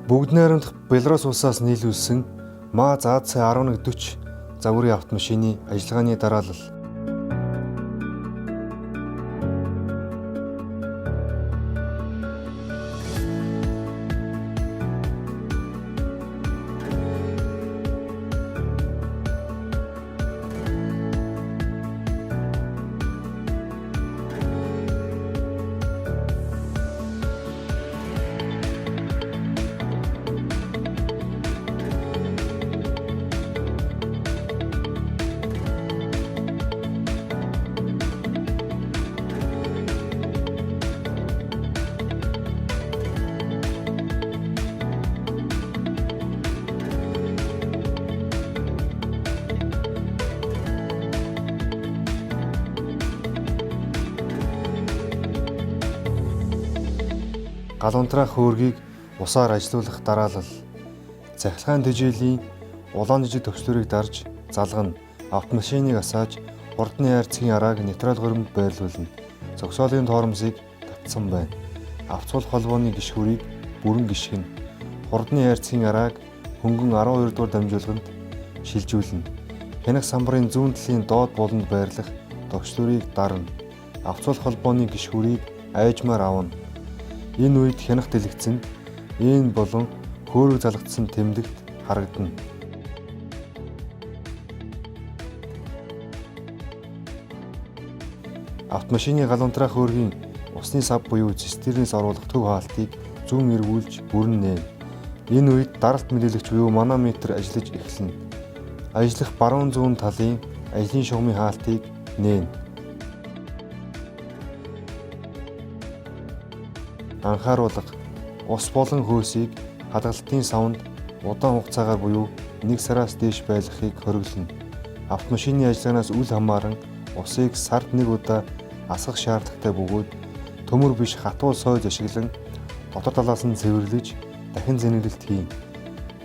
Бүгд найрамдах Белорус улсаас нийлүүлсэн МАЗ-1140 загварын автомашины ажиллагааны дараалал. Галуунтраах хөөргийг усаар ажилуулах дараалал. Цахилгаан тэжээлийн улаан жижиг төгслөрийг дарж залгана. Автомашиныг асааж хурдны айрцгийн арааг нейтрал горимд байрлуулна. Зогсоолын тоормсыг татсан байна. Авцуулах холбооны гишгүүрийг бүрэн гიშгэнэ. Хурдны айрцгийн арааг хөнгөн 12 дугаар дамжуулганд шилжүүлнэ. Хянах самбарын зүүн талын доод буланд байрлах төгслөрийг дарна. Авцуулах холбооны гишгүүрийг айжмаар авна. Энэ үед хянах дэлгэцэн энэ болон хөөрөг залгагдсан тэмдэгт харагдана. Автомашины галуунтраах хөөргийн усны сав буюу цистернээс оруулах төв хаалтыг зүүн эргүүлж бүрэн нээн. Энэ үед даралт мэдээлэгч буюу манометр ажиллаж эхэлнэ. Ажиллах баруун зүүн талын ажлын шугамын хаалтыг нээн. Анхааруулга. Ус болон хөөсийг хадгалтын савнд удаан хугацаагаар буюу 1 сараас дээш байлгахыг хориглоно. Автомашины ажиллагаанаас үл хамааран усыг сард 1 удаа асгах шаардлагатай бөгөөд төмөр биш хатуу сойж ашиглан дотор талаас нь цэвэрлэж дахин зэнэглэлт хийн.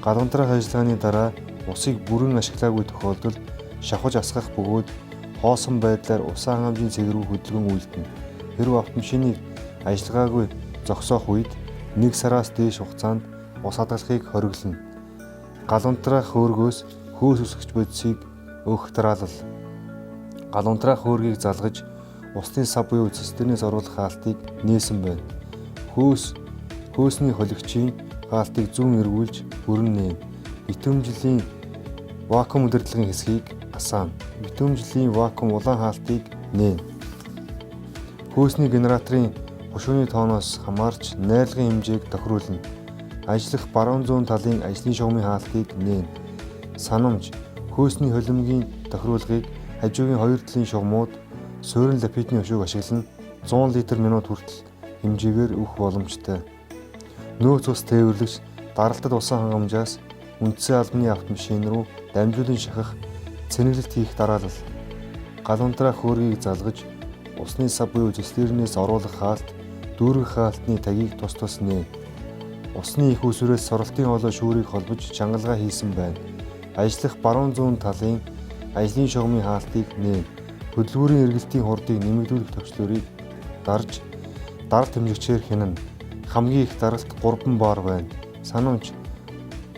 Галуунтраах ажиллагааны дараа усыг бүрэн ашиглаагүй тохиолдолд шавхаж асгах бөгөөд хоосон байдлаар усан хангамжийн цэг рүү хөдөлгөн үйлдэнэ. Хэрв автомашиныг ажиллагаагүй зогсоох үед 1 сараас дээш хугацаанд ус хадгалахыг хориглоно. Галуунтраах хөөргөөс хөөс үсгэж бодисыг өөх дараалал. Галуунтраах хөөргийг залгаж усны сав буюу цистернээс оруулах хаалтыг нээсэн байна. Хөөсний холигчийн хаалтыг зүүн эргүүлж бүрэн нээн. Битүүмжлийн вакуум удирдлагын хэсгийг асаана. Битүүмжлийн вакуум улаан хаалтыг нээн. Хөөсний генераторын хушууны тооноос хамаарч найрлагын хэмжээг тохируулна. Ажиллах баруун зүүн талын ажлын шугамын хаалтыг нээн. Санамж. Хөөсний холимгийн тохируулгыг хажуугийн хоёр талын шугамууд суурин лапетны өшөөг ашиглан 100 литр минут хүртэл хэмжээгээр өгөх боломжтой. Нөөц ус тээвэрлэгч даралтад усан хангамжаас үндсэн албаны автомашин руу дамжуулан шахах цэнэглэлт хийх дараалал. Галуунтраах хөөргийг залгаж усны сав буюу цистернээс оруулах хаалт дүүргэх хаалтны тагийг тус тус нээн. Усны их усүрээс соролтын хоолой шүүрийг холбож чангалгаа хийсэн байна. Ажиллах баруун зүүн талын ажлын шугамын хаалтыг нээн. Хөдөлгүүрийн эргэлтийн хурдыг нэмэгдүүлэх төвчлөрийг дарж даралт хэмжигчээр хянана. Хамгийн их даралт 3 бар байна. Санамж.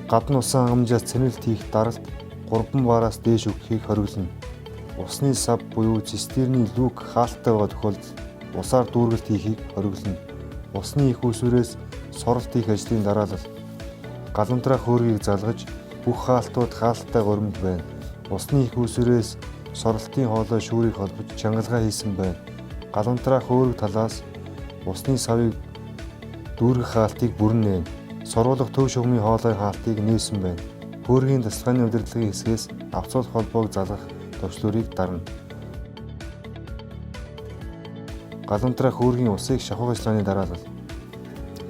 Гадна усан хангамжаас цэнэглэлт хийх даралт 3 бараас дээш өгөхийг хориглоно. Усны сав буюу цистерний люк хаалттай байгаа тохиолдолд усаар дүүргэлт хийхийг хориглоно. Усны их усүрээс соролт хийх ажлын дараалал. Галуунтраах хөөргийг залгаж бүх хаалтууд хаалттай горимд байна. Усны их усүрээс соролтын хоолой шүүрийг холбож чангалгаа хийсэн байна. Галуунтраах хөөрг талаас усны савыг дүүргэх хаалтыг бүрэн нээн. Соруулах төв шугамын хоолой хаалтыг нээсэн байна. Хөөргийн тасалгааны удирдлагын хэсгээс авцуулах холбоог залгах төвчлөрийг дарна. Галуунтраах хөөргийн усыг шавхах ажиллагааны дараалал.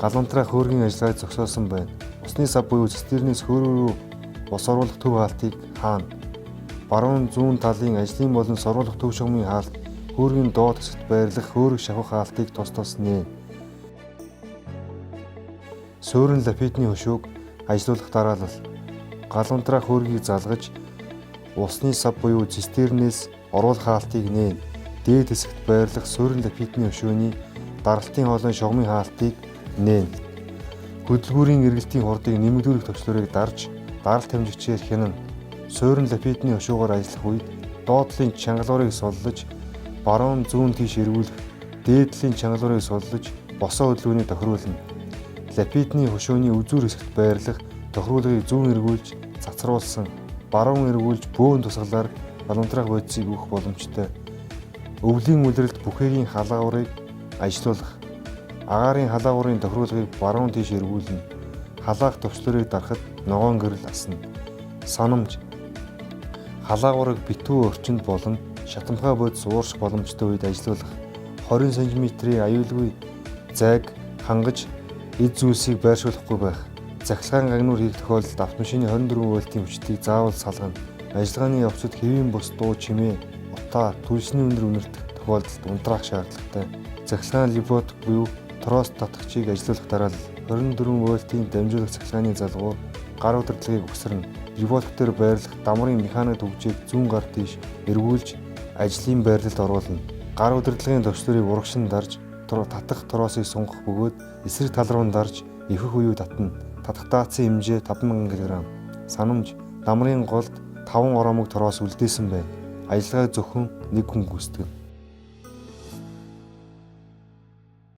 Галуунтраах хөөргийн ажиллагааг зогсоосон байна. Усны сав буюу цистернээс хөөрөг рүү ус оруулах төв хаалтыг хаана. Баруун зүүн талын ажлын болон соруулах төв шугамын хаалт хөөргийн доод хэсэгт байрлах хөөрөг шавхах хаалтыг тус тус нээн. Суурин лапетны хөшөөг ажилуулах дараалал. Галуунтраах хөөргийг залгаж усны сав буюу цистернээс оруулах хаалтыг нээн. Дээд хэсэгт байрлах суурин лапетны хөшөөний даралтын хоолойн шугамын хаалтыг нээн. Хөдөлгүүрийн эргэлтийн хурдыг нэмэгдүүлэх төвчлөрийг дарж, даралт хэмжигчээр хянан, суурин лапетны хушуугаар ажиллах үед доотлын чангалуурыг суллаж, баруун зүүн тийш эргүүлэх, дээдлийн чангалуурыг суллаж, босоо хөдөлгөөнийг тохируулна. Лапетны хушууны үзүүр хэсэгт байрлах тохируулгыг зүүн эргүүлж, цацруулсан, баруун эргүүлж бөөн тусгалаар балунтрах бодисыг өгөх боломжтой. Өвлийн үлрэлт бүхээгийн халаагуурыг ажилуулах. Агаарын халаагуурын тохируулгыг баруун тийш эргүүлнэ. Халаах төвчлөрийг дарахад ногоон гэрэл асна. Санамж. Халаагуурыг битүү орчинд болон шатамхай бодис уурших боломжтой үед ажилуулах. 20 см-ийн аюулгүй зайг хангаж эд зүйлсийг байршуулахгүй байх. Захилгаан гагнуур хийх тохиолдолд автомашины 24 вольтын хүчтийг заавал салгана. Ажиллагааны явцад хэвийн бус дуу чимээ, утаа, түлшний өндөр үнэртэх тохиолдолд унтраах шаардлагатай. Захилгаан либот буюу трос татгчийг ажилуулах дараалал. 24 вольтын дамжуулах захилгааны залгуур гар удирдлагыг өгсөрнө. Либот дээр байрлах дамрын механик төвжийг зүүн гар тийш эргүүлж ажлын байрлалд оруулна. Гар удирдлагын төвчлөрийг урагшин дарж, татах тросыг сунгах бөгөөд эсрэг тал руу дарж эвхэх үеү татна. Татах даацын хэмжээ 5000 кг. Санамж. Дамрын голд 5 оромог трос үлдээсэн байна. Ажиллагааг зөвхөн нэг хүн гүйцэтгэв.